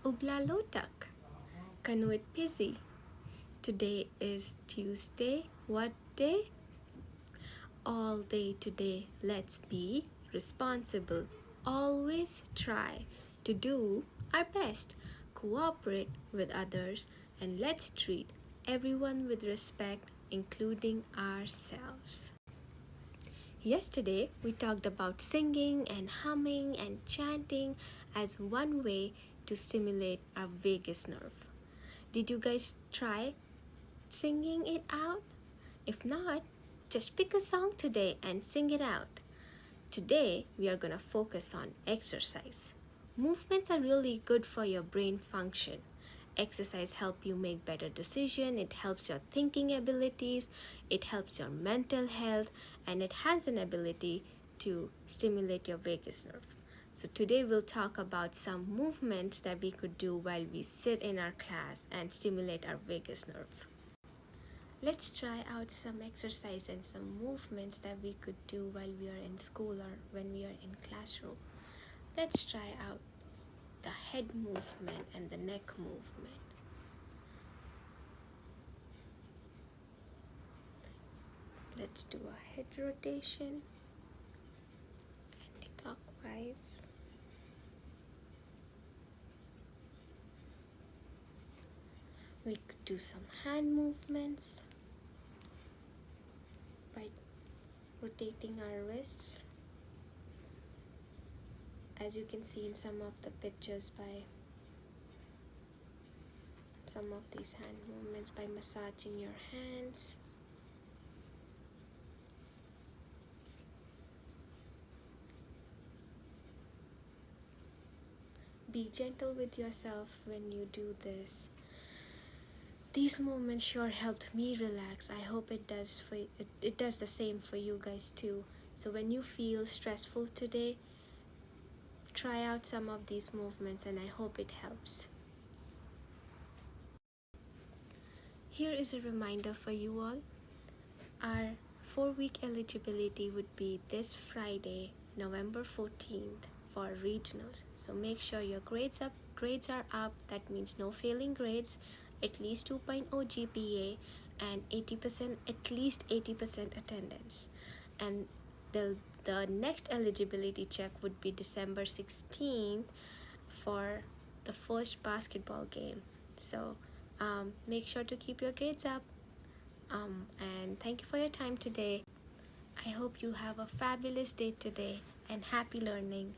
Ugla lotak, kanuit pizzy. Today is Tuesday. What day? All day today. Let's be responsible. Always try to do our best. Cooperate with others and let's treat everyone with respect, including ourselves. Yesterday, we talked about singing and humming and chanting as one way to stimulate our vagus nerve. Did you guys try singing it out? If not, just pick a song today and sing it out. Today, we are going to focus on exercise. Movements are really good for your brain function. Exercise helps you make better decisions, it helps your thinking abilities, it helps your mental health, and it has an ability to stimulate your vagus nerve. So today we'll talk about some movements that we could do while we sit in our class and stimulate our vagus nerve. Let's try out some exercise and some movements that we could do while we are in school or when we are in classroom. Let's try out the head movement and the neck movement. Let's do a head rotation anti-clockwise. We could do some hand movements by rotating our wrists, as you can see in some of the pictures, by some of these hand movements by massaging your hands. Be gentle with yourself when you do this. These movements sure helped me relax. I hope it does the same for you guys too. So when you feel stressful today, try out some of these movements and I hope it helps. Here is a reminder for you all. Our 4-week eligibility would be this Friday, November 14th for regionals. So make sure your grades are up. That means no failing grades, at least 2.0 GPA, and at least 80% attendance. And the next eligibility check would be December 16th for the first basketball game. So make sure to keep your grades up. And thank you for your time today. I hope you have a fabulous day today and happy learning.